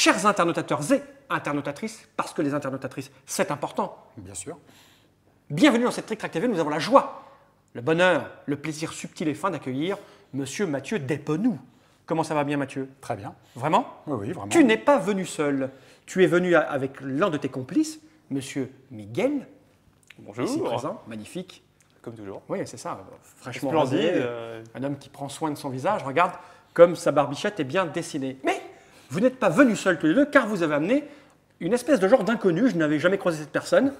chers internautateurs et internautatrices, parce que les internautatrices, c'est important. Bien sûr. Bienvenue dans cette Trick Track TV, nous avons la joie, le bonheur, le plaisir subtil et fin d'accueillir Monsieur Mathieu Despenou. Comment ça va bien, Mathieu? Très bien. Vraiment? Oui, vraiment. Tu n'es pas venu seul. Tu es venu avec l'un de tes complices, Monsieur Miguel. Bonjour. Ici présent, magnifique. Comme toujours. Oui, c'est ça, fraîchement Splendide. rasé. Un homme qui prend soin de son visage. Regarde comme sa barbichette est bien dessinée. Mais vous n'êtes pas venus seuls tous les deux, car vous avez amené une espèce de genre d'inconnu. Je n'avais jamais croisé cette personne.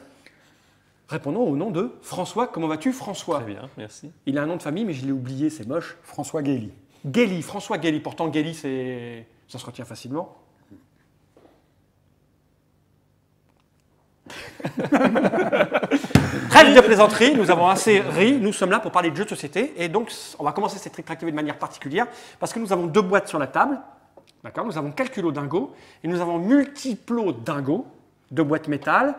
Répondons au nom de François. Comment vas-tu, François? Très bien, merci. Il a un nom de famille, mais je l'ai oublié, c'est moche. François Guély. Guély, François Guély. Pourtant, Guély, ça se retient facilement. Trêve de plaisanterie, nous avons assez ri, nous sommes là pour parler de jeux de société et donc on va commencer cette Trick Track TV de manière particulière parce que nous avons deux boîtes sur la table, d'accord? Nous avons Calculo Dingo et nous avons Multiplo Dingo, deux boîtes métal.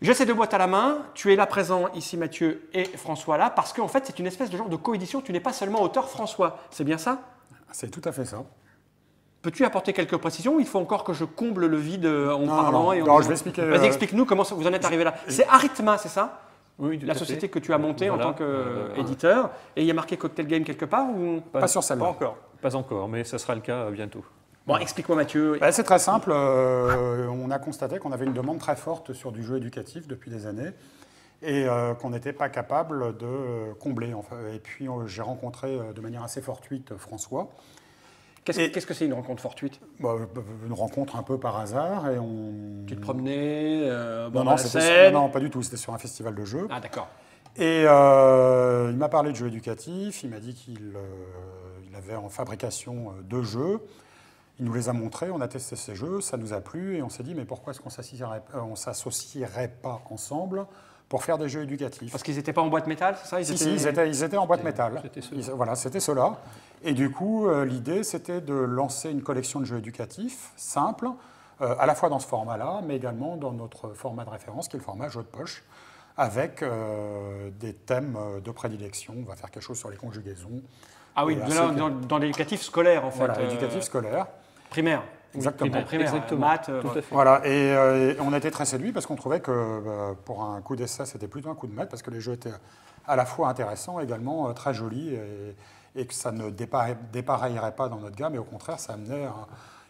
J'ai ces deux boîtes à la main, tu es là présent ici Mathieu et François là parce qu'en fait c'est une espèce de genre de coédition, tu n'es pas seulement auteur François, c'est bien ça? C'est tout à fait ça. Peux-tu apporter quelques précisions ou il faut encore que je comble le vide en parlant non, et en non, je vais expliquer. Vas-y, explique-nous comment vous en êtes arrivé là. C'est Arithma, c'est ça? Oui, tout La à société fait. que tu as montée Voilà. en tant qu'éditeur. Et il y a marqué Cocktail Game quelque part ou... Pas sur celle-là. Pas encore. Pas encore, mais ça sera le cas bientôt. Bon, explique-moi Mathieu. C'est très simple. On a constaté qu'on avait une demande très forte sur du jeu éducatif depuis des années et qu'on n'était pas capable de combler. Enfin. Et puis j'ai rencontré de manière assez fortuite François. Qu'est-ce que c'est une rencontre fortuite? Une rencontre un peu par hasard et on... Tu te promenais Non, dans la c'était scène. non, pas du tout. C'était sur un festival de jeux. Ah d'accord. Et il m'a parlé de jeux éducatifs. Il m'a dit qu'il avait en fabrication 2 jeux. Il nous les a montrés, on a testé ces jeux, ça nous a plu et on s'est dit mais pourquoi est-ce qu'on ne s'associerait pas ensemble pour faire des jeux éducatifs? Parce qu'ils n'étaient pas en boîte métal, c'est ça? Ils étaient en boîte métal. C'était ceux-là. Voilà, c'était ceux-là. Et du coup, l'idée, c'était de lancer une collection de jeux éducatifs simples, à la fois dans ce format-là, mais également dans notre format de référence, qui est le format jeu de poche, avec des thèmes de prédilection. On va faire quelque chose sur les conjugaisons. Ah oui, dans l'éducatif scolaire en fait. Voilà, éducatif scolaire. Primaire. Exactement. Primaire, Exactement. maths. Tout à fait. Voilà, et on a été très séduits parce qu'on trouvait que pour un coup d'essai, c'était plutôt un coup de maître parce que les jeux étaient à la fois intéressants, également très jolis et que ça ne dépareillerait pas dans notre gamme et au contraire, ça amenait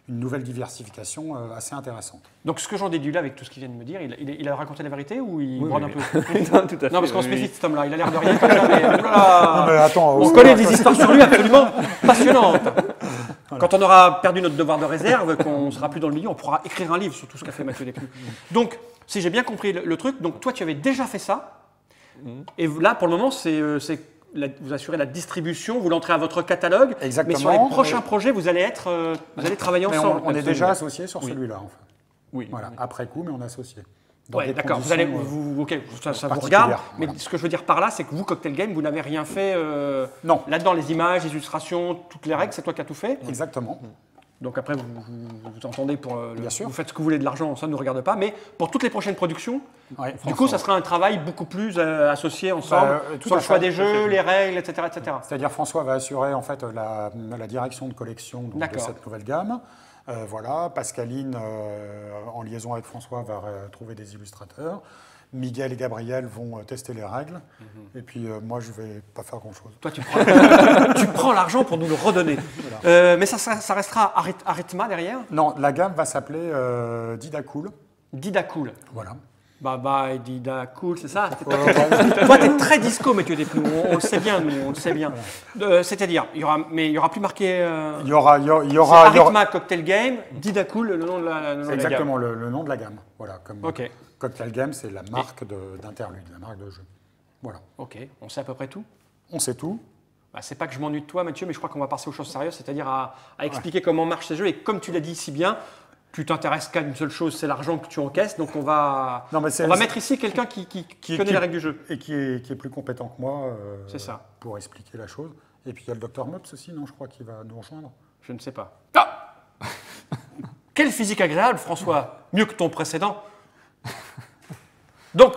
une nouvelle diversification assez intéressante. Donc ce que j'en déduis là avec tout ce qu'il vient de me dire, il a raconté la vérité ou il brode un peu? Non, tout à fait. Non, parce qu'on se oui. méfie de cet homme-là, il a l'air de rien comme ça, mais oh là là. Non, mais attends, On connaît des histoires sur lui absolument passionnantes. Quand on aura perdu notre devoir de réserve, qu'on ne sera plus dans le milieu, on pourra écrire un livre sur tout ce qu'a fait Mathieu Despenou. Donc, si j'ai bien compris le truc, donc toi tu avais déjà fait ça, et là pour le moment vous assurez la distribution, vous l'entrez à votre catalogue, Exactement. mais sur les prochains projets vous allez travailler Mais ensemble. on est déjà associés sur celui-là, en fait. Oui. Voilà, après coup, mais on est associés. Dans Ouais, des d'accord, conditions, ok, ça vous particulières, regarde, mais voilà. ce que je veux dire par là, c'est que vous, Cocktail Game, vous n'avez rien fait Non. là-dedans, les images, les illustrations, toutes les règles, c'est toi qui as tout fait. Exactement. Donc après, vous entendez pour Bien sûr. vous faites ce que vous voulez de l'argent, ça ne nous regarde pas, mais pour toutes les prochaines productions, Ouais, du coup, ça sera un travail beaucoup plus associé ensemble, tout sur à le choix fait, des tout à jeux, fait. les règles, etc. etc. C'est-à-dire François va assurer en fait la direction de collection donc, de D'accord. cette nouvelle gamme. Voilà, Pascaline, en liaison avec François, va trouver des illustrateurs. Miguel et Gabriel vont tester les règles. Et puis moi, je ne vais pas faire grand-chose. Toi, tu prends l'argent pour nous le redonner. Mais ça restera Arithma derrière. Non, la gamme va s'appeler Didacool. Didacool. Voilà. Baba et Dida Cool, c'est ça? Toi, t'es très disco, Mathieu Despenou. On le sait bien, nous, on le sait bien. C'est-à-dire, il y aura plus marqué. Il y aura, Arithma Cocktail Game, Dida Cool, le nom de la c'est gamme. exactement le nom de la gamme. Voilà, comme Ok, Cocktail Game, c'est la marque d'Interlude, la marque de jeu. Voilà. ok, on sait à peu près tout. On sait tout. Bah, c'est pas que je m'ennuie de toi, Mathieu, mais je crois qu'on va passer aux choses sérieuses, c'est-à-dire à expliquer comment marchent ces jeux. Et comme tu l'as dit si bien, tu t'intéresses qu'à une seule chose, c'est l'argent que tu encaisses. Donc on va mettre ici quelqu'un qui connaît les règles du jeu. Et qui est plus compétent que moi C'est ça. pour expliquer la chose. Et puis il y a le Dr Mops aussi, non, je crois, qui va nous rejoindre. Je ne sais pas. Ah quelle physique agréable, François. Mieux que ton précédent. Donc,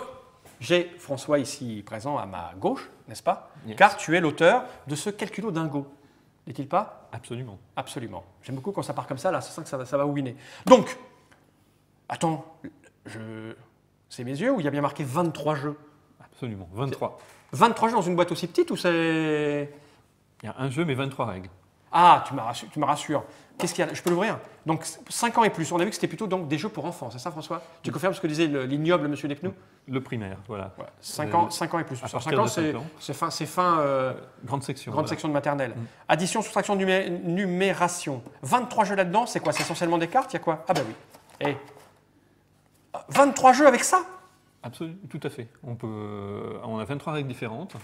j'ai François ici présent à ma gauche, n'est-ce pas? Yes. Car tu es l'auteur de ce Calculo Dingo. N'est-il pas? Absolument. Absolument. J'aime beaucoup quand ça part comme ça, là, c'est ça que ça va winner. Donc, attends, c'est mes yeux ou il y a bien marqué 23 jeux? Absolument. 23. 23 jeux dans une boîte aussi petite ou c'est... Il y a un jeu, mais 23 règles. Ah, tu me rassures. Qu'est-ce qu'il y a? Je peux l'ouvrir? Donc, 5 ans et plus. On a vu que c'était plutôt donc, des jeux pour enfants, c'est ça, François? Tu confirmes ce que disait l'ignoble monsieur Despnous? Le primaire, voilà. Ouais, 5 ans et plus. À 5 partir ans, de 5 ans. c'est fin Grande section. grande voilà. section de maternelle. Addition, soustraction, numération. 23 jeux là-dedans, c'est quoi? C'est essentiellement des cartes? Il y a quoi? Ah bah oui. Et 23 jeux avec ça? Absolument, tout à fait. On a 23 règles différentes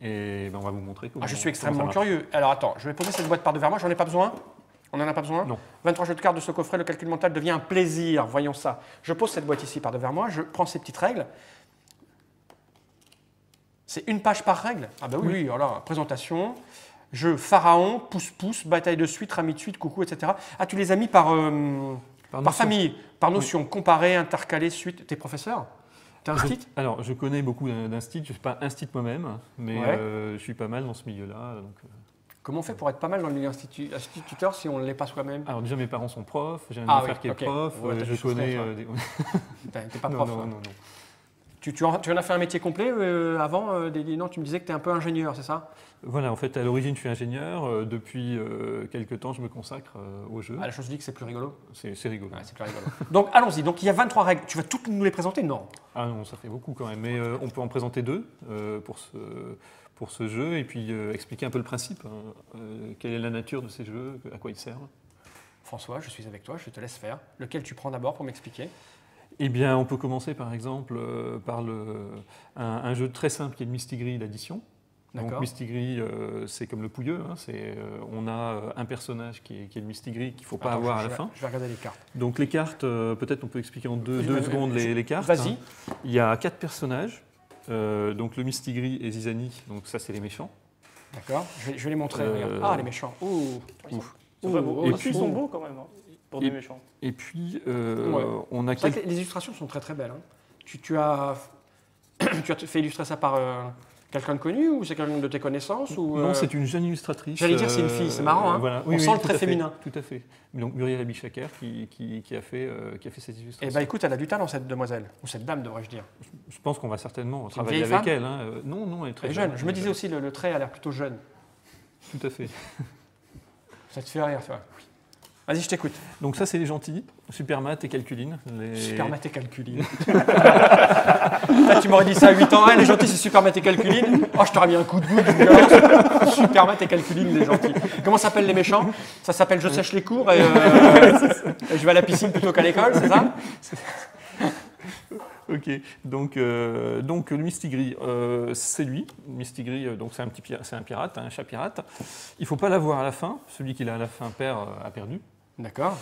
et ben, on va vous montrer comment. Ah, je suis comment extrêmement ça marche. curieux. Alors attends, je vais poser cette boîte par devant moi, j'en ai pas besoin? On n'en a pas besoin? Non. 23 jeux de cartes de ce coffret, le calcul mental devient un plaisir. Voyons ça. Je pose cette boîte ici par devant moi, je prends ces petites règles. C'est une page par règle? Ah bah oui, voilà. Présentation, jeu pharaon, pouce-pouce, bataille de suite, rami de suite, coucou, etc. Ah, tu les as mis par notion. famille, par notion, comparé, intercalé, suite. T'es professeur? T'es un stit? Alors, je connais beaucoup d'instits. Je ne suis pas instit moi-même, mais Ouais. je suis pas mal dans ce milieu-là. Donc, Comment on fait pour être pas mal dans le milieu instituteur si on ne l'est pas soi-même? Alors déjà, mes parents sont profs. J'ai un Ah frère oui, qui est ok. prof. Ouais, t'as je des choses connais. toi. T'es pas non, prof. non, hein. non, non. Tu en as fait un métier complet avant non, tu me disais que tu es un peu ingénieur, c'est ça? Voilà, en fait, à l'origine, je suis ingénieur. Depuis quelques temps, je me consacre au jeu. Ah, la chose dit que c'est plus rigolo. C'est rigolo. Ouais, c'est plus rigolo. Donc allons-y. Donc il y a 23 règles. Tu vas toutes nous les présenter? Non. Ah non, ça fait beaucoup quand même. Mais on peut en présenter deux pour ce jeu et puis expliquer un peu le principe. Quelle est la nature de ces jeux, à quoi ils servent. François, je suis avec toi, je te laisse faire. Lequel tu prends d'abord pour m'expliquer? Eh bien, on peut commencer par exemple par un jeu très simple qui est le Mistigris d'addition. Donc D'accord. Mistigris, c'est comme le pouilleux. Hein, on a un personnage qui est le Mistigris qu'il ne faut pas Attends, avoir à je la fin. vais regarder les cartes. Donc les cartes, peut-être on peut expliquer en deux Vas-y, secondes les cartes. Vas-y. Il y a 4 personnages. Donc le Mistigris et Zizani, donc ça c'est les méchants. D'accord. Je vais les montrer. Regarde. Ah, les méchants. Ouh. Ouf. C'est vrai, beau. Et Aussi, ils puis- sont beaux quand même, hein, pour des méchants. Et puis Ouais. on a C'est vrai quelques... que les illustrations sont très très belles. Hein. Tu as fait illustrer ça par quelqu'un de connu ou c'est quelqu'un de tes connaissances ou, Non, c'est une jeune illustratrice. J'allais dire c'est une fille, c'est marrant. Hein. Voilà. On sent le tout trait à fait, féminin. Tout à fait. Donc Muriel Abichaker qui a fait cette Eh illustration. bien écoute, elle a du talent cette demoiselle, ou cette dame devrais-je dire. Je pense qu'on va certainement une travailler vieille avec femme elle. Hein. Non, elle est très Elle est jeune. Je me disais aussi, le trait a l'air plutôt jeune. Tout à fait. Ça te fait rire, tu vois. Vas-y, je t'écoute. Donc ça, c'est les gentils, Supermat et Calculine. Supermat et calculine. Là, tu m'aurais dit ça à 8 ans. Les gentils, c'est Supermat et calculine. Oh, je t'aurais mis un coup de bout de violence. Supermat et calculine, les gentils. Comment s'appellent les méchants? Ça s'appelle je sèche les cours et je vais à la piscine plutôt qu'à l'école, c'est ça? Ok, donc le Mistigris, c'est lui. Mistigris, donc c'est un pirate, un chat pirate. Il ne faut pas l'avoir à la fin. Celui qui l'a à la fin perd, a perdu. D'accord.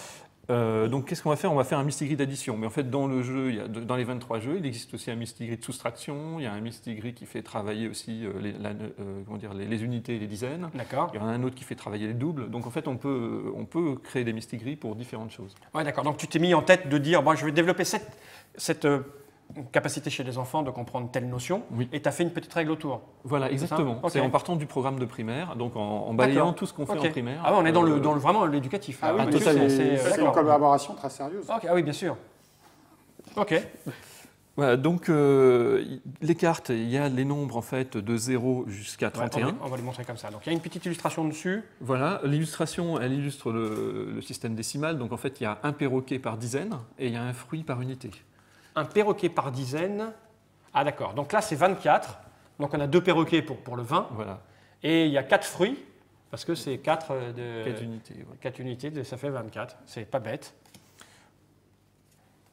Donc qu'est-ce qu'on va faire? On va faire un Mistigris d'addition. Mais en fait, dans le jeu, dans les 23 jeux, il existe aussi un Mistigris de soustraction. Il y a un Mistigris qui fait travailler aussi les unités et les dizaines. D'accord. Il y en a un autre qui fait travailler les doubles. Donc en fait, on peut créer des Mistigris pour différentes choses. Ouais, d'accord. Donc tu t'es mis en tête de dire, bon, je vais développer cette capacité chez les enfants de comprendre telle notion, Oui. et tu as fait une petite règle autour. Voilà, exactement. Ok. C'est en partant du programme de primaire, donc en balayant D'accord. tout ce qu'on fait Ok. en primaire. Ah ouais, on est dans vraiment l'éducatif. Ah oui, là. mais totalement. c'est une d'accord. collaboration très sérieuse. Ok, ah oui, bien sûr. Ok. Voilà, donc les cartes, il y a les nombres en fait de 0 jusqu'à 31. Ouais, on va les montrer comme ça. Donc il y a une petite illustration dessus. Voilà, l'illustration, elle illustre le système décimal. Donc en fait, il y a un perroquet par dizaine et il y a un fruit par unité. Un perroquet par dizaine. Ah d'accord. Donc là, c'est 24. Donc on a 2 perroquets pour le 20. Voilà, Et il y a 4 fruits, parce que c'est 4 4 unités. Ouais. 4 unités, ça fait 24. C'est pas bête.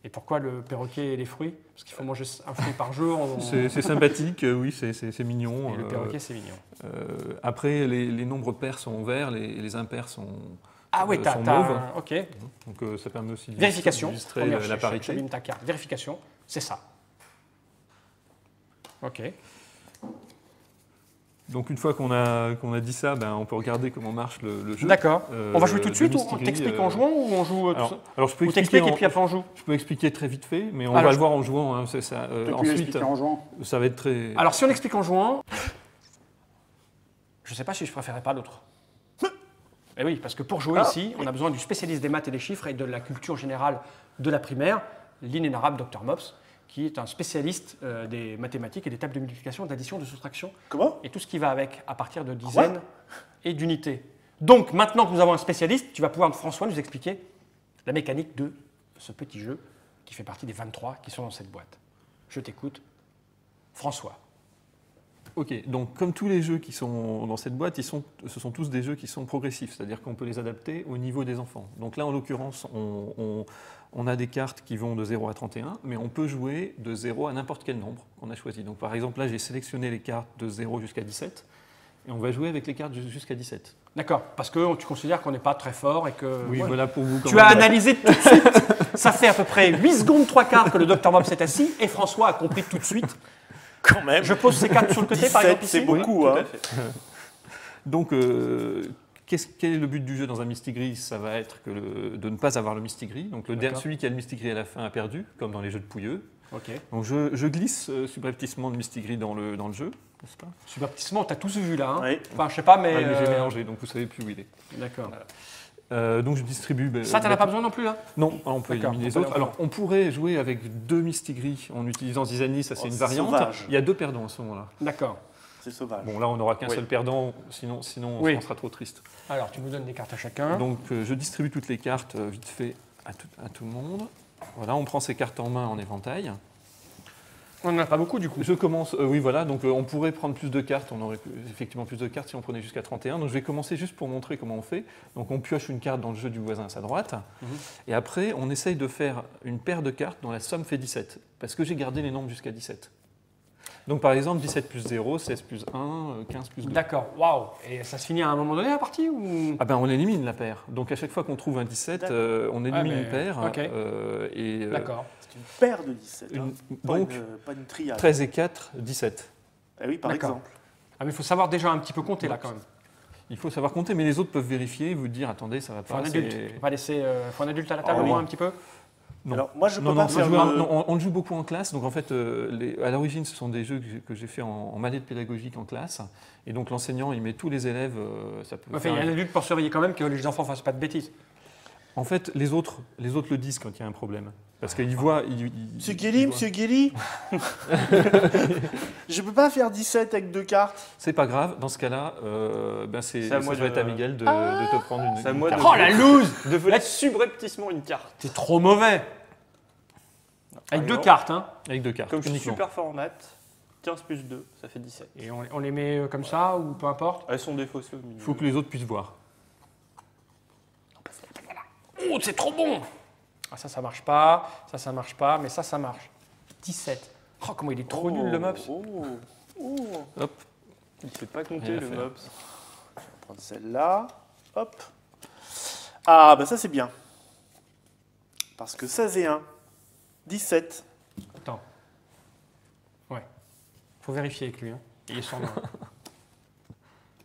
Et pourquoi le perroquet et les fruits? Parce qu'il faut manger un fruit par jour. C'est sympathique, oui, c'est mignon. Et le perroquet, c'est mignon. Après, les nombres pairs sont verts, les impairs sont, Ah oui, sont mauves. Ok. Donc ça permet aussi Vérification. d'illustrer Première, la parité. j'allume ta carte. Vérification, c'est ça. Ok. Donc une fois qu'on a dit ça, on peut regarder comment marche le jeu. D'accord. On va jouer tout de suite le ou on Mistigris, t'explique en jouant ou on joue tout ça? alors je peux Ou expliquer, t'expliques et puis après on joue? je peux expliquer très vite fait, mais on Alors, va le voir en jouant. Hein, c'est ça. Tu peux Ensuite, l'expliquer en jouant. ça va être très. Alors si on explique en jouant, je ne sais pas si je préférais pas l'autre. Et oui, parce que pour jouer ici, on a besoin du spécialiste des maths et des chiffres et de la culture générale de la primaire, l'inénarrable Dr Mops, qui est un spécialiste des mathématiques et des tables de multiplication, d'addition, de soustraction. Comment? Et tout ce qui va avec à partir de dizaines et d'unités. Donc, maintenant que nous avons un spécialiste, tu vas pouvoir, François, nous expliquer la mécanique de ce petit jeu qui fait partie des 23 qui sont dans cette boîte. Je t'écoute. François. Ok, donc comme tous les jeux qui sont dans cette boîte, ce sont tous des jeux qui sont progressifs, c'est-à-dire qu'on peut les adapter au niveau des enfants. Donc là, en l'occurrence, on a des cartes qui vont de 0 à 31, mais on peut jouer de 0 à n'importe quel nombre qu'on a choisi. Donc par exemple, là, j'ai sélectionné les cartes de 0 jusqu'à 17, et on va jouer avec les cartes jusqu'à 17. D'accord, parce que tu considères qu'on n'est pas très fort et que... Oui, voilà pour vous. Tu as analysé tout de suite. Ça fait à peu près 8 secondes, 3 quarts que le Dr Mops s'est assis, et François a compris tout de suite. Quand même. Je pose ces cartes sur le côté, par exemple, ici. C'est beaucoup, Tout hein. à fait. Donc, quel est le but du jeu dans un Mistigris? Ça va être de ne pas avoir le Mistigris. Donc, celui qui a le Mistigris à la fin a perdu, comme dans les jeux de Pouilleux. Ok. Donc, je glisse subrepticement le Mistigris dans le jeu, n'est-ce pas? Subrepticement, t'as tous vu là. Hein. Oui. Enfin, je sais pas, mais... Ah, mais j'ai mélangé, donc vous savez plus où il est. D'accord. Donc, je distribue. Ça, t'en as pas besoin non plus, là? Non, on peut D'accord, éliminer les on peut autres. aller Alors, on pourrait jouer avec 2 Mistigris en utilisant Zizani, ça c'est une c'est variante. sauvage. Il y a 2 perdants à ce moment-là. D'accord. C'est sauvage. Bon, là, on n'aura qu'un Oui. seul perdant, sinon Oui. on sera trop triste. Alors, tu nous donnes des cartes à chacun. Donc, je distribue toutes les cartes vite fait à tout le monde. Voilà, on prend ces cartes en main en éventail. On n'en a pas beaucoup, du coup. Je commence, oui, voilà, donc on pourrait prendre plus de cartes, on aurait effectivement plus de cartes si on prenait jusqu'à 31. Donc, je vais commencer juste pour montrer comment on fait. Donc, on pioche une carte dans le jeu du voisin à sa droite. Et après, on essaye de faire une paire de cartes dont la somme fait 17. Parce que j'ai gardé les nombres jusqu'à 17. Donc, par exemple, 17 plus 0, 16 plus 1, 15 plus 2. D'accord, waouh. Et ça se finit à un moment donné, la partie ou... Ah ben, on élimine la paire. Donc, à chaque fois qu'on trouve un 17, on élimine mais- une paire. ok. D'accord. C'est une paire de 17. hein. Donc, Pas une triade. 13 et 4, 17. Ah oui, par D'accord. exemple. Ah, mais il faut savoir déjà un petit peu compter, là, quand même. Il faut savoir compter, mais les autres peuvent vérifier et vous dire attendez, ça va Faut pas. un adulte. Faut pas laisser... faut un adulte à la table, Ah au oui. moins, un petit peu. Non. Alors, moi, je peux Non, pas non, faire on le joue beaucoup en classe. Donc en fait, à l'origine, ce sont des jeux que j'ai fait en manette pédagogique en classe. Et donc l'enseignant, il met tous les élèves. Ça peut Enfin, il y a un adulte pour surveiller quand même que les enfants fassent pas de bêtises. En fait, les autres le disent quand il y a un problème. Parce qu'ils voient. Monsieur Guély, Monsieur Guély, je peux pas faire 17 avec 2 cartes. C'est pas grave. Dans ce cas-là, C'est à ça moi doit être à Miguel de te prendre une. C'est à moi carte. Oh, la loose. de voler subrepticement une carte. T'es trop mauvais. Avec Par 2 exemple, cartes, hein. Avec 2 cartes. Comme je suis uniquement. super fort en maths, 15 plus 2, ça fait 17. Et on les met comme ça, ou peu importe. Elles sont défaussées au milieu. Il faut que les autres puissent voir. Oh, c'est trop bon. Ah, ça marche pas. Ça marche pas. Mais ça marche. 17. Oh, comment il est trop nul, le Mops. Hop. Il ne sait pas compter, Rien à le faire. Mops. Je vais prendre celle-là. Hop. Ah, bah ça c'est bien. Parce que 16 et 1, 17. Attends. Ouais. Faut vérifier avec lui. Hein. Il est sans main.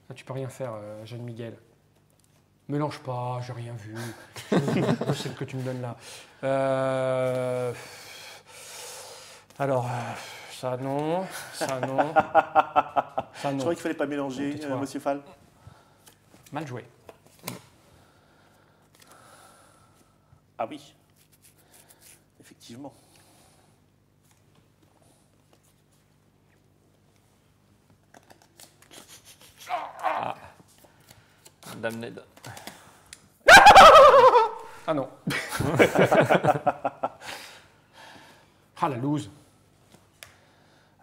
Là, tu peux rien faire, jeune Miguel. Mélange pas, j'ai rien vu. Je sais ce que tu me donnes là. Alors, ça non, ça non, ça Je non. croyais qu'il fallait pas mélanger, Tais-toi. Monsieur Fall. Mal joué. Ah oui. Effectivement. Dame Ned. Ah non. Ah la loose.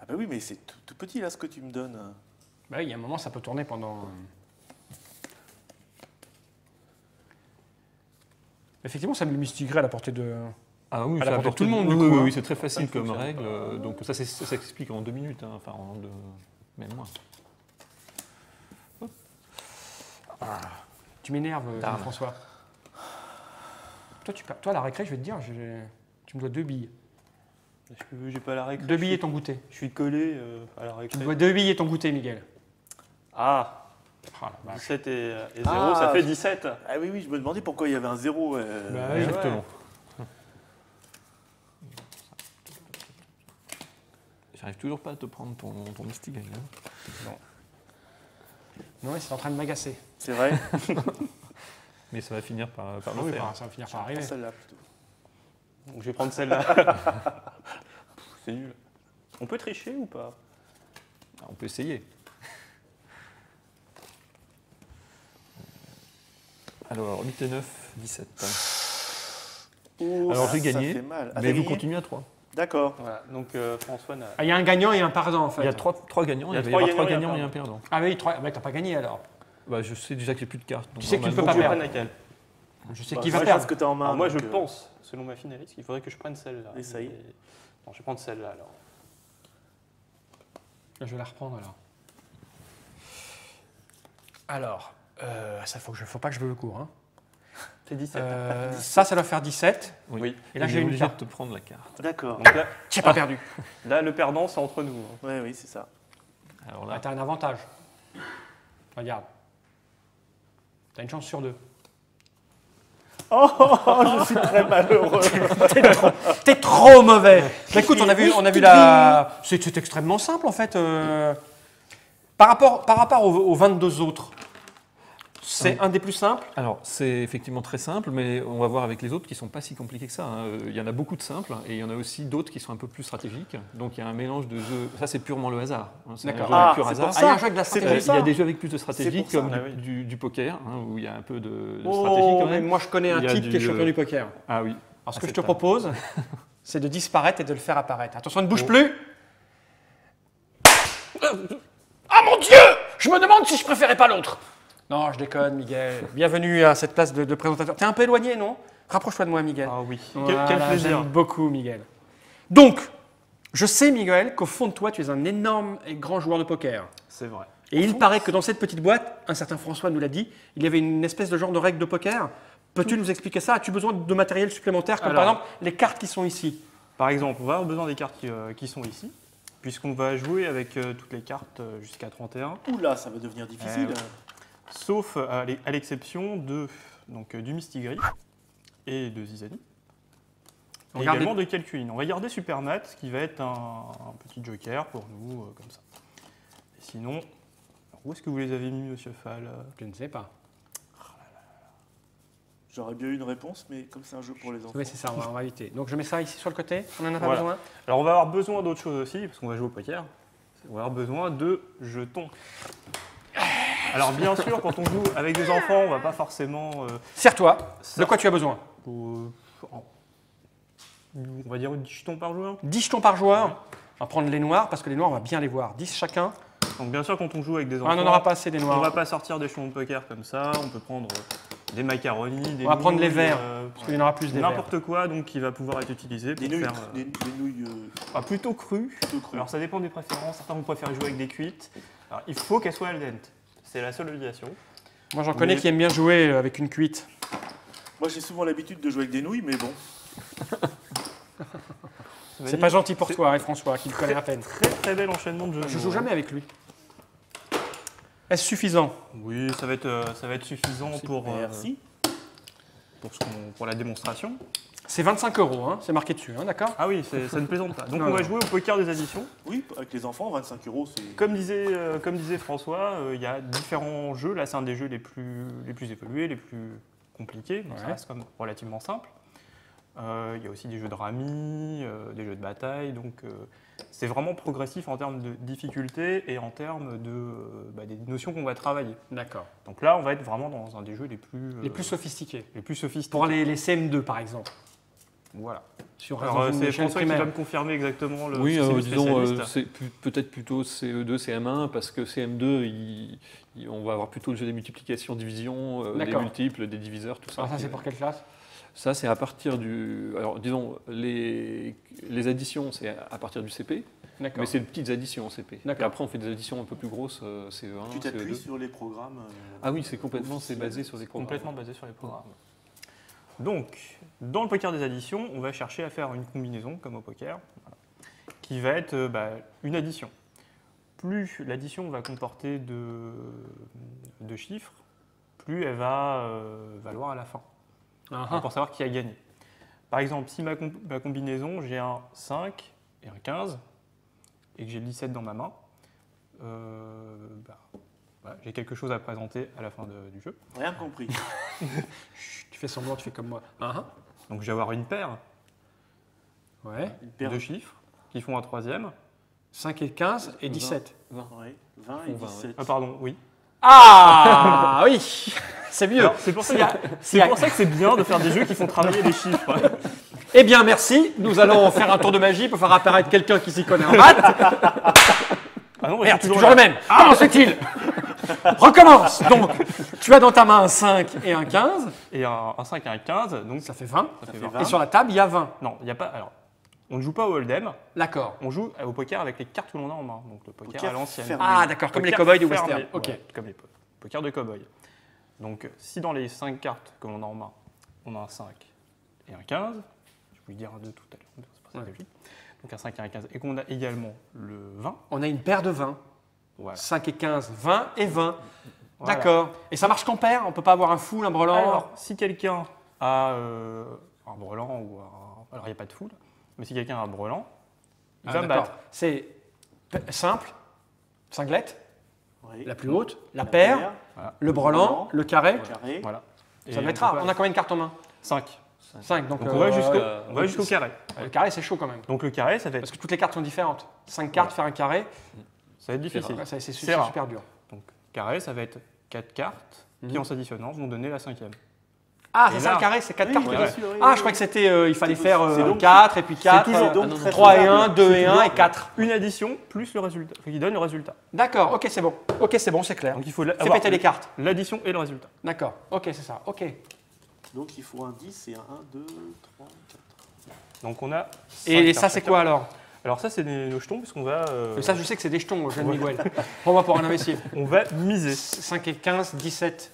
Ah bah oui, mais c'est tout petit là ce que tu me donnes. Bah oui, il y a un moment, ça peut tourner pendant. Effectivement, ça met le Mistigris à la portée de. Ah oui, À la ça portée de apporte tout le monde, Oui, du oui, coup, oui, hein. c'est très facile Ça comme fonctionne règle. pas. Donc ça s'explique en 2 minutes, hein, enfin même moins. Tu m'énerves, Dame. François. Toi, à la récré, je vais te dire, tu me dois 2 billes. J'ai pas la récré. 2 billes et ton goûter. Je suis collé à la Tu récré. me dois 2 billes et ton goûter, Miguel. Ah, Ah la vache. 17 et 0, Ah, ça fait 17. Ah oui, oui, je me demandais pourquoi il y avait un 0. Bah oui. Exactement. J'arrive toujours pas à te prendre ton Mistigris. Hein. Non, c'est en train de m'agacer. C'est vrai. Mais ça va finir par Ah le oui, faire. bah, ça va finir par arriver. Celle-là plutôt. Donc je vais prendre celle-là. C'est nul. On peut tricher ou pas? On peut essayer. Alors, 8 et 9, 17. Oh, Alors, ça, j'ai gagné, Ça fait mal. Ah, Mais t'as vous gagné continuez à 3. D'accord. Voilà. Donc François n'a. Ah, il y a un gagnant et un perdant en fait. Il y a 3 gagnants, Il y a il va y trois avoir 3 gagnants gagnants et un perdant. Ah oui, 3. Bah, t'as pas gagné alors. Bah, je sais déjà que j'ai plus de cartes. donc Tu sais que tu ne peux normalement, pas Je perdre. prends laquelle? Je sais Bah, qui moi, va je pense perdre. que t'es en main. Alors moi je donc, pense, selon ma finaliste, qu'il faudrait que je prenne celle-là. Essaye. Mais- Non, je vais prendre celle-là alors. Je vais la reprendre alors. Alors, ça faut pas que je veux le cours. Hein. C'est 17. Ça doit faire 17. Oui. Et là, j'ai j'ai une obligé carte. de te prendre la carte. D'accord. Donc là, J'ai pas perdu. là, le perdant, c'est entre nous. hein. Ouais, oui, c'est ça. Alors Ah, là, t'as un avantage. Regarde. T'as une chance sur 2. Oh, je suis très malheureux. T'es trop mauvais. Bah, écoute, on a vu la. C'est extrêmement simple en fait. Par rapport aux 22 autres, c'est un des plus simples. alors, c'est effectivement très simple, mais on va voir avec les autres qui ne sont pas si compliqués que ça. hein. Il y en a beaucoup de simples et il y en a aussi d'autres qui sont un peu plus stratégiques. Donc il y a un mélange de jeux. Ça, c'est purement le hasard. hein. C'est D'accord. un jeu avec Ah, pur c'est hasard. pour Ah, il y a ça. un jeu avec de la C'est stratégie. pour ça. Il y a des jeux avec plus de stratégie, pour ça. comme Ah oui. du poker, hein, où il y a un peu de stratégie Oh, quand mais même. moi je connais un Il y a type qui est du, champion du poker. Ah oui. Alors ce Ah, que c'est je te pas- propose, c'est de disparaître et de le faire apparaître. Attention, ne bouge plus. Ah mon Dieu! Je me demande si je préférais pas l'autre. Non, je déconne, Miguel. Bienvenue à cette place de présentateur. T'es un peu éloigné, non? Rapproche-toi de moi, Miguel. Ah oui. Voilà, Quel plaisir. J'aime beaucoup, Miguel. Donc, je sais, Miguel, qu'au fond de toi, tu es un énorme et grand joueur de poker. C'est vrai. Et il paraît que dans cette petite boîte, un certain François nous l'a dit, il y avait une espèce de genre de règle de poker. Peux-tu nous expliquer ça? As-tu besoin de matériel supplémentaire, comme Alors- par exemple les cartes qui sont ici? Par exemple, on va avoir besoin des cartes qui sont ici, puisqu'on va jouer avec toutes les cartes jusqu'à 31, Oula, ça va devenir difficile. oui. Sauf à l'exception du Mistigris et de Zizani. On Et garde également de Calculine. On va garder Supermat, qui va être un petit joker pour nous, comme ça. Et sinon, alors, où est-ce que vous les avez mis, Monsieur Fall Je ne sais pas. J'aurais bien eu une réponse, mais comme c'est un jeu pour les enfants. Oui, c'est ça, on va éviter. Donc je mets ça ici sur le côté, on n'en a pas Voilà. besoin. Alors, on va avoir besoin d'autre chose aussi, parce qu'on va jouer au poker. On va avoir besoin de jetons. Alors, bien sûr, quand on joue avec des enfants, on va pas forcément... Serre-toi, de quoi tu as besoin? on va dire 10 jetons par joueur. 10 jetons par joueur. On va prendre les noirs, parce que les noirs, on va bien les voir. 10 chacun. Donc, bien sûr, quand on joue avec des enfants, Ah, on n'en aura pas assez des on noirs. va pas sortir des jetons de poker comme ça. On peut prendre des macaronis, des On va prendre les nouilles, verts, parce qu'il y en aura plus des verts. n'importe quoi donc qui va pouvoir être utilisé pour Des nouilles, faire des nouilles plutôt crues. plutôt crues. Alors ça dépend des préférences. Certains vont préférer jouer avec des cuites. Alors, il faut qu'elles soient al dente. C'est la seule obligation. Moi, j'en connais Mais- qui aiment bien jouer avec une cuite. Moi, j'ai souvent l'habitude de jouer avec des nouilles, mais bon. C'est pas gentil pour toi, hein, François, qui le connaît à peine. Très très bel enchaînement de jeux. Je joue jamais avec lui. Est-ce suffisant? Oui, ça va être suffisant pour Merci. pour la démonstration. C'est 25 €, hein, c'est marqué dessus, hein, d'accord? Ah oui, ça ne plaisante pas. Donc Non, on va non. jouer au poker des additions. Oui, avec les enfants, 25 €, c'est. Comme disait François, il y a différents jeux. Là, c'est un des jeux les plus évolués, les plus compliqués. Donc ça Ouais. reste comme relativement simple. Il y a aussi des jeux de rami, des jeux de bataille. Donc c'est vraiment progressif en termes de difficulté et en termes des notions qu'on va travailler. D'accord. Donc là, on va être vraiment dans un des jeux les plus sophistiqués. sophistiqués. Pour les CM2, par exemple. Voilà. Si on reste Alors dans une c'est échelle François qui va primaire. me confirmer exactement le Oui, si c'est le disons, spécialiste. c'est peut-être plutôt CE2, CM1, parce que CM2, on va avoir plutôt le jeu des multiplications, divisions, des D'accord. multiples, des diviseurs, tout ça. Alors ça, c'est pour quelle classe? Ça, c'est à partir du... Alors, disons, les additions, c'est à partir du CP, D'accord. mais c'est de petites additions au CP. D'accord. Et après, on fait des additions un peu plus grosses, CE1, Tu t'appuies CE2. sur les programmes. Ah oui, c'est complètement, c'est basé sur des programmes. Complètement basé sur les programmes. Donc, dans le poker des additions, on va chercher à faire une combinaison, comme au poker, voilà, qui va être une addition. Plus l'addition va comporter de chiffres, plus elle va valoir à la fin, Ah, pour savoir qui a gagné. Par exemple, si ma combinaison, j'ai un 5 et un 15, et que j'ai le 17 dans ma main, Voilà, j'ai quelque chose à présenter à la fin du jeu. Rien compris. Tu fais semblant, tu fais comme moi. Donc je vais avoir une paire Ouais. Une paire de chiffres qui font un troisième. 5 et 15 et 17. 20. Ouais, 20 et 17. Ah pardon, oui. Ah oui, c'est mieux. Alors, c'est pour ça que c'est bien de faire des jeux qui font travailler les chiffres. Eh bien, merci. Nous allons faire un tour de magie pour faire apparaître quelqu'un qui s'y connaît en maths. Ah non, Merde, c'est c'est toujours le même. Comment se fait-il? Recommence. Donc, tu as dans ta main un 5 et un 15. Et un 5 et un 15, donc Ça fait 20. ça fait fait 20. 20. Et sur la table, il y a 20. Non, il n'y a pas. Alors, on ne joue pas au Hold'em, D'accord. on joue au poker avec les cartes que l'on a en main. Donc le poker, Poker à l'ancienne. fermé. Ah, d'accord, comme les Poker cow-boys du fermé, western. Ok. ouais, comme les poker de cow-boy. Donc, si dans les 5 cartes que l'on a en main, on a un 5 et un 15, je voulais dire un 2 tout à l'heure, c'est pas ça que je dis. Donc un 5 et un 15, et qu'on a également le 20, On a une paire de 20. voilà. 5 et 15, 20 et 20. Voilà. D'accord. Et ça marche qu'en paire? On peut pas avoir un full, un brelan? Alors, si quelqu'un a un brelan ou un... Alors, il n'y a pas de foule, mais si quelqu'un a un brelan, il va me d'accord. battre. C'est simple, cinglette, Oui. la plus haute, la paire, le brelan, le carré. Carré. Voilà. Ça va être rare. On a combien de cartes en main? 5. 5. Donc, Donc on va jusqu'au carré. Le carré, c'est chaud quand même. Donc le carré, ça va Parce être, que toutes les cartes sont différentes. 5 cartes, faire un carré, ça va être difficile. c'est rare. super dur. Donc carré, ça va être 4 cartes qui, en s'additionnant, vont donner la cinquième. Ah, Et c'est ça là- le carré, c'est 4 Oui, cartes. bien sûr, oui, Ah, oui, je crois que c'était, il fallait faire c'est donc- 4 et puis 4, toujours donc très 3 et faisable. 1, 2 et C'est 1 et toujours- 4. Une addition plus le résultat, qui donne le résultat. D'accord, ok, c'est bon. Ok, c'est bon, c'est clair. Donc il faut Fais avoir péter les cartes. l'addition et le résultat. D'accord, ok, c'est ça. Ok. Donc il faut un 10 et un 1, 2, 3, 4. Donc on a. Et 5 ça, cartes c'est chacun. quoi alors? Alors ça, c'est nos jetons, puisqu'on va. Mais ça, je sais que c'est des jetons, jeune Miguel. Prends-moi pour un imbécile. On va miser. 5 et 15, 17.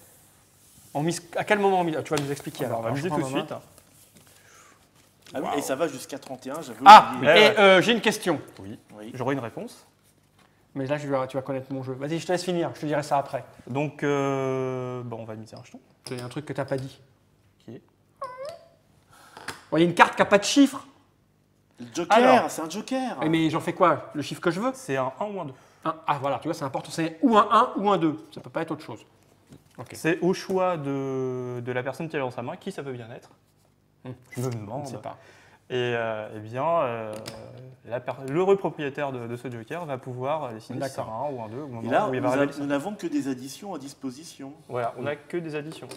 On mise, à quel moment on mise? Tu vas nous expliquer alors. Alors, on va miser je tout prends de ma main. suite. Ah oui, et ça va jusqu'à 31, j'avais Ah, oublié. et j'ai une question. Oui. Oui. J'aurai une réponse. Mais là, tu vas connaître mon jeu. Vas-y, je te laisse finir. Je te dirai ça après. Donc, bon, on va miser un jeton. J'ai un truc que tu n'as pas dit. Qui est Il y a une carte qui n'a pas de chiffre. Le Joker, Alors. c'est un Joker. Mais j'en fais quoi? Le chiffre que je veux? C'est un 1 ou un 2. Ah, voilà, tu vois, c'est important. C'est ou un 1 ou un 2. Ça peut pas être autre chose. Ok. C'est au choix de la personne qui a dans sa main qui ça peut bien être. Je me Je demande. ne sais pas. Et eh bien, l'heureux propriétaire de ce Joker va pouvoir décider si c'est un D'accord. 1 ou un 2 ou un Et là, où il va révéler ça. nous n'avons que des additions à disposition. Voilà, on n'a que des additions.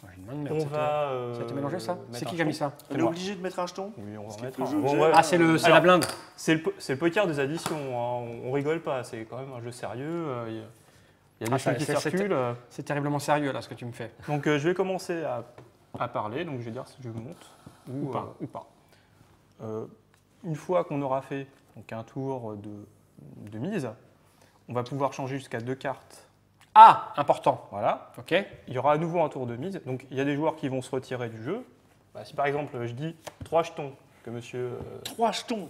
Ouais, une main de merde, On c'était- va. Ça a été mélangé ça? mettre C'est un qui a mis jeton. ça? On est obligé de mettre un jeton. Oui, on va en Parce mettre que le un. jeu que Bon, j'ai- ouais. Ah, c'est la Alors, blinde. C'est le poker des additions, hein. On rigole pas, c'est quand même un jeu sérieux. Il y a des Ah, choses qui c'est- circulent. C'est terriblement sérieux là ce que tu me fais. Donc je vais commencer à parler, donc je vais dire si je monte ou pas. ou pas. Une fois qu'on aura fait donc, un tour de mise, on va pouvoir changer jusqu'à 2 cartes. Ah, important. Voilà. Ok. Il y aura à nouveau un tour de mise. Donc il y a des joueurs qui vont se retirer du jeu. Bah, si par exemple je dis 3 jetons que monsieur 3 jetons.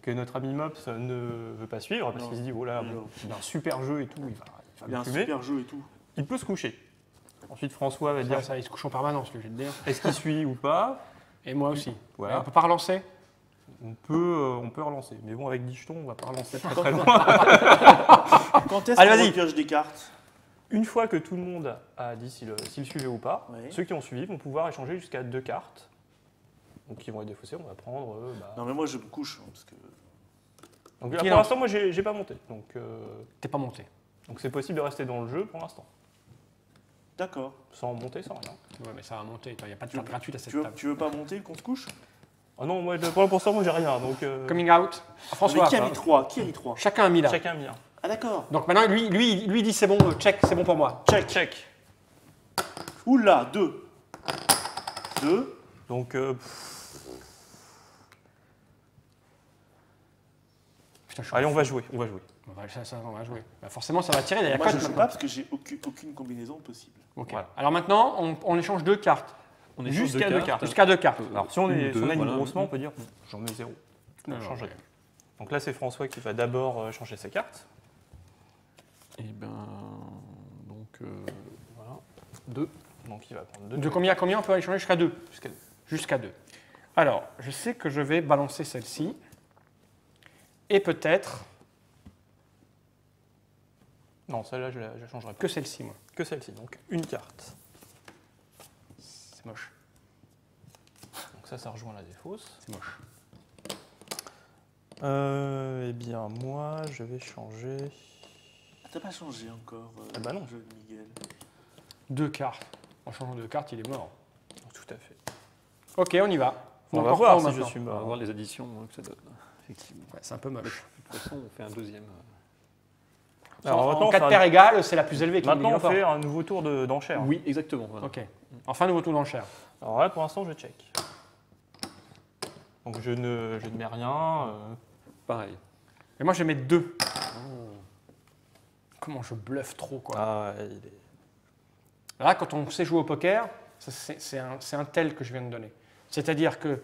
que notre ami Mops ne veut pas suivre parce Non. qu'il se dit oh là, Non. il a un super jeu et tout, il va Il y a me un fumer. super jeu et tout. Il peut se coucher. Ensuite François va dire Ça, il se couche en permanence, lui, je vais te dire. est-ce qu'il suit ou pas. Et moi aussi. Voilà. Et on peut pas relancer? On peut relancer. Mais bon, avec 10 jetons, on va pas relancer très très loin. Quand est-ce Allez, qu'on vas-y. repioche des cartes? Une fois que tout le monde a dit s'il suivait ou pas, Oui. ceux qui ont suivi vont pouvoir échanger jusqu'à 2 cartes. Donc qui vont être défaussées, on va prendre. Non, mais moi je me couche. Hein, parce que... Donc là, Qui pour lance l'instant, moi j'ai pas monté. T'es pas monté. Donc c'est possible de rester dans le jeu pour l'instant. D'accord. Sans monter, sans rien. Ouais, mais ça va monter. Il n'y a pas de carte gratuite à cette Tu veux, table. tu veux pas monter qu'on se couche? Ah non, moi pour l'instant, moi j'ai rien. Donc Coming out. Mais François. qui a mis 3? Qui a mis 3? Chacun a mis là. chacun a mis un. Ah d'accord. Donc maintenant, lui dit c'est bon, check, c'est bon pour moi. Check. Check. Oula, 2. 2. Donc Putain, je suis allez, on va jouer. On va jouer. On va, on va jouer. Bah, forcément, ça va tirer. Il y a Moi quoi je de joue maintenant pas parce que j'ai aucune combinaison possible. Ok. Voilà. Alors maintenant, on échange 2 cartes. On échange Jusqu'à 2 cartes. Jusqu'à 2 cartes. Alors si on, Une, est, si on deux, a une voilà. grosse main, on peut dire j'en mets 0. Non, On non, change ouais. rien. Donc là, c'est François qui va d'abord changer ses cartes. Et ben. Donc. Voilà. 2. Donc il va prendre 2. De combien à combien on peut échanger? Jusqu'à 2. Jusqu'à 2. Jusqu'à 2. Alors, je sais que je vais balancer celle-ci. Et peut-être Non, celle-là, je la changerai pas. Que celle-ci, moi. Que celle-ci. Donc, une carte. C'est moche. Donc ça rejoint la défausse. C'est moche. Eh bien, moi, je vais changer... T'as pas changé encore, Ah bah non. jeu de Miguel. 2 cartes. En changeant de carte, il est mort. Tout à fait. Ok, on y va. On va encore voir prendre si je maintenant. suis On va mort. voir les additions que ça donne. Effectivement. Ouais, c'est un peu moche. De toute façon, on fait un deuxième. Alors, maintenant, en on 4 fait paires un- égales, c'est la plus élevée qui maintenant, on nous fait un nouveau tour d'enchère. Oui, exactement. Voilà. Ok. Enfin, nouveau tour d'enchère. Alors là, pour l'instant, je check. Donc je ne mets rien. Pareil. Et moi, je vais mettre 2. Comment je bluffe trop, quoi. Ah, il est... Là, quand on sait jouer au poker, c'est un tel que je viens de donner. C'est-à-dire que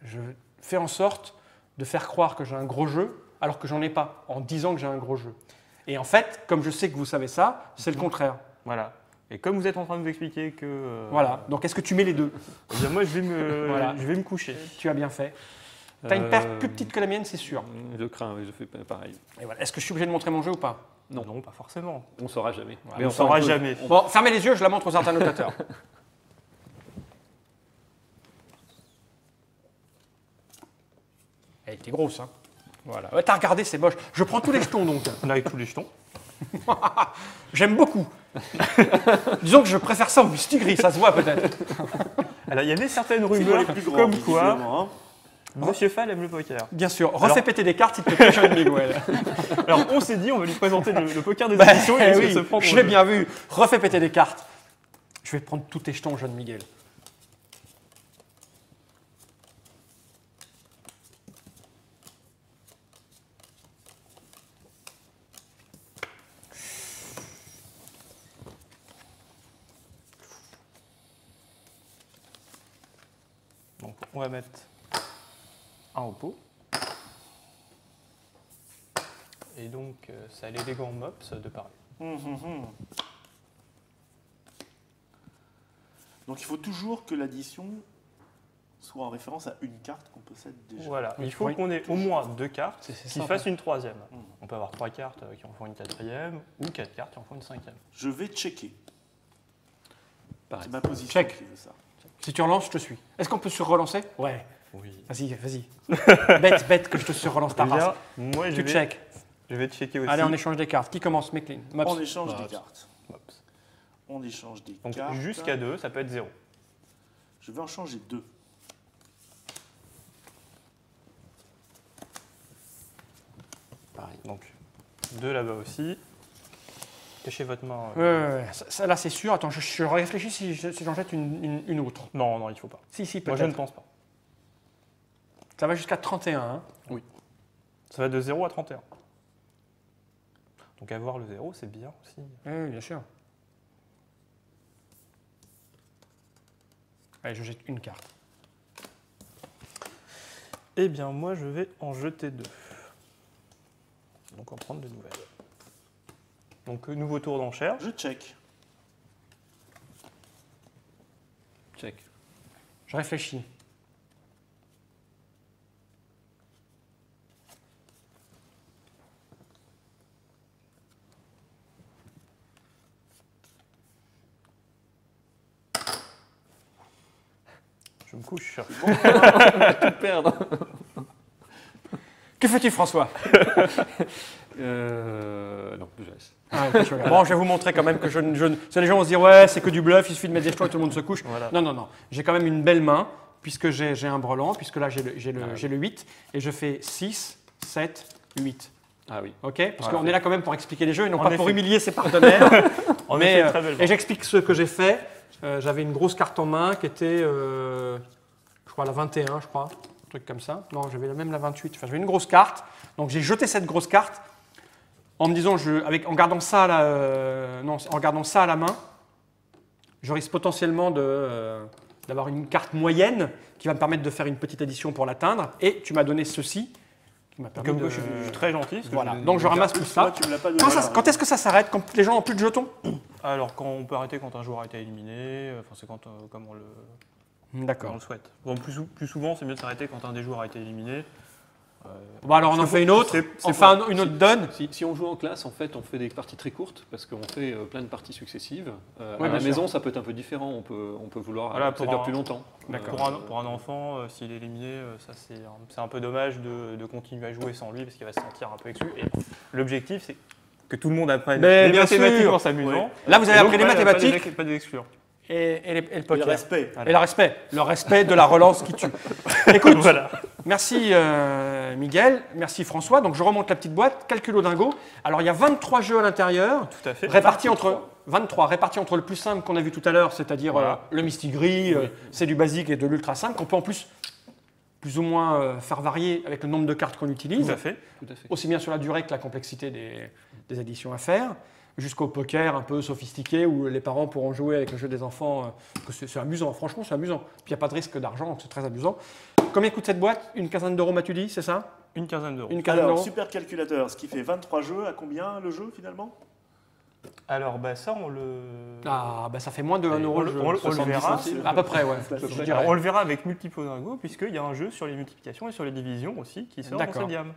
je fais en sorte de faire croire que j'ai un gros jeu alors que j'en ai pas, en disant que j'ai un gros jeu. Et en fait, comme je sais que vous savez ça, c'est le contraire. Voilà. Et comme vous êtes en train de vous expliquer que... Voilà. Donc, est-ce que tu mets les 2? eh bien, moi, je Voilà. vais me coucher. Tu as bien fait. Tu as une paire plus petite que la mienne, c'est sûr. Je crains, oui, je fais pareil. Et voilà. Est-ce que je suis obligé de montrer mon jeu ou pas? Non, pas forcément. On ne saura jamais. Voilà. Mais On ne enfin, saura peut- jamais. Bon, fermez les yeux, je la montre aux internautateurs. Elle était grosse, hein. Voilà. Ouais, t'as regardé, c'est moche. Je prends tous les jetons, donc. On a avec tous les jetons. J'aime beaucoup. Disons que je préfère ça au mistigris, ça se voit peut-être. Alors, il y avait certaines C'est pour rumeurs les plus grands, comme quoi visiblement, hein. Monsieur Fall aime le poker. Bien sûr, refais Alors- péter des cartes, il te plaît, John Miguel. Alors, on s'est dit, on va lui présenter le poker des Bah, éditions et il oui, se prendre je au l'ai jeu. bien vu. Refais péter des cartes. Je vais prendre tous tes jetons, John Miguel. Donc, on va mettre un au pot. Et donc, ça a l'élégant mops de Paris. Donc il faut toujours que l'addition soit en référence à une carte qu'on possède déjà. Voilà, Oui, il faut oui. qu'on ait au moins 2 cartes C'est qui simple. fassent une troisième. On peut avoir 3 cartes qui en font une quatrième ou 4 cartes qui en font une cinquième. Je vais checker. Pareil. C'est ma position Check. qui veut ça. Si tu relances, je te suis. Est-ce qu'on peut se relancer? Ouais. Oui. Vas-y, vas-y. bête que je te surrelance ta Eh bien, race. moi, Tu check. je vais checker aussi. Allez, on échange des cartes. Qui commence, Mecklin? Mops. On échange Mops. des cartes. Mops. On échange des Donc, cartes. jusqu'à 2, ça peut être 0. Je vais en changer 2. Pareil. Donc, 2 là-bas aussi. Cachez votre main. Ouais. Ça, là, c'est sûr. Attends, je réfléchis si j'en jette une autre. Non, non, il faut pas. Si, Moi, je ne peut-être. pense pas. Ça va jusqu'à 31. Hein. Ça va de 0 à 31. Donc, avoir le 0, c'est bien aussi. Oui, bien sûr. Allez, je jette une carte. Eh bien, moi, je vais en jeter 2. Donc, en prendre de nouvelles. Donc, nouveau tour d'enchère. Je check. Check. Je réfléchis. Je me couche. Tout perdre. Que fais-tu, François? Non, je laisse. Ah, ok, je regarde. Bon, je vais vous montrer quand même que si les gens vont se dire ouais, c'est que du bluff, il suffit de mettre des jetons et tout le monde se couche. Voilà. Non. J'ai quand même une belle main, puisque j'ai un brelan, puisque là j'ai le 8, et je fais 6, 7, 8. Ah oui. Ok? Parce Voilà. qu'on est là quand même pour expliquer les jeux et non En pas pour effet. humilier ses partenaires. En Mais, effet, très belle et j'explique ce que j'ai fait. J'avais une grosse carte en main qui était, je crois, la 21, je crois. Un truc comme ça. Non, j'avais même la 28. Enfin, j'avais une grosse carte. Donc j'ai jeté cette grosse carte en me disant, en gardant ça à la main, je risque potentiellement d'avoir une carte moyenne qui va me permettre de faire une petite addition pour l'atteindre. Et tu m'as donné ceci qui m'a permis Comme de... quoi, je suis très gentil. parce que Voilà. je- Donc je ramasse tout Moi, ça. tu me l'as pas donné. Quand est-ce que ça s'arrête? Quand les gens n'ont plus de jetons? Alors, quand on peut arrêter quand un joueur a été éliminé, enfin, c'est quand comme on le D'accord. souhaite. Bon, plus souvent, c'est mieux de s'arrêter quand un des joueurs a été éliminé. Bon, alors on en fait une autre, c'est on fait une autre donne. Si on joue en classe, en fait, on fait des parties très courtes parce qu'on fait plein de parties successives. À bien la sûr. maison, ça peut être un peu différent. On peut vouloir Voilà, que ça dure plus longtemps. Pour un enfant, s'il est éliminé, ça c'est un peu dommage de continuer à jouer sans lui parce qu'il va se sentir un peu exclu. Et l'objectif, c'est que tout le monde apprenne Mais les bien mathématiques sûr. en s'amusant. Là, vous avez Et donc, appris les mathématiques Pas d'exclure. et le Et le poker. respect. Et le respect. Le respect de la relance qui tue. Écoute, Voilà. merci Miguel, merci François. Donc je remonte la petite boîte, calcul au dingo. Alors il y a 23 jeux à l'intérieur, Tout à fait. répartis entre le plus simple qu'on a vu tout à l'heure, c'est-à-dire Voilà. le Mistigris, c'est du basique et de l'ultra simple, qu'on peut en plus ou moins faire varier avec le nombre de cartes qu'on utilise, Tout à fait. Tout à fait. aussi bien sur la durée que la complexité des additions à faire, jusqu'au poker un peu sophistiqué où les parents pourront jouer avec le jeu des enfants, que c'est amusant, franchement c'est amusant. Puis il n'y a pas de risque d'argent, donc c'est très amusant. Combien coûte cette boîte? Une quinzaine d'euros, m'as-tu dit, c'est ça? Une quinzaine d'euros. Une quinzaine Alors, d'euros. super calculateur, ce qui fait 23 jeux, à combien le jeu finalement? Alors, ça, on le. Ah, bah ça fait moins de 1 euro on le le- jeu. on le 70 verra. centimes. À peu près, ouais. je dirais. Alors, on le verra avec Multiplo Dingo, puisqu'il y a un jeu sur les multiplications et sur les divisions aussi qui sort dans D'accord. cette gamme.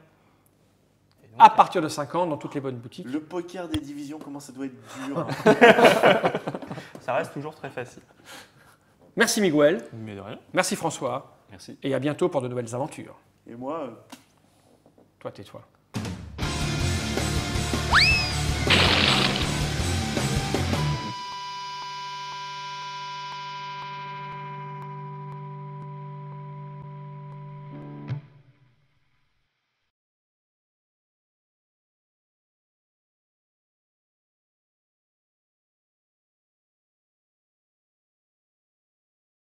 Et donc, À partir de 5 ans, dans toutes les bonnes boutiques. Le poker des divisions, comment ça doit être dur. Hein. ça reste toujours très facile. Merci Miguel, Mais de rien. merci François, Merci. et à bientôt pour de nouvelles aventures. Et moi, Toi, tais-toi.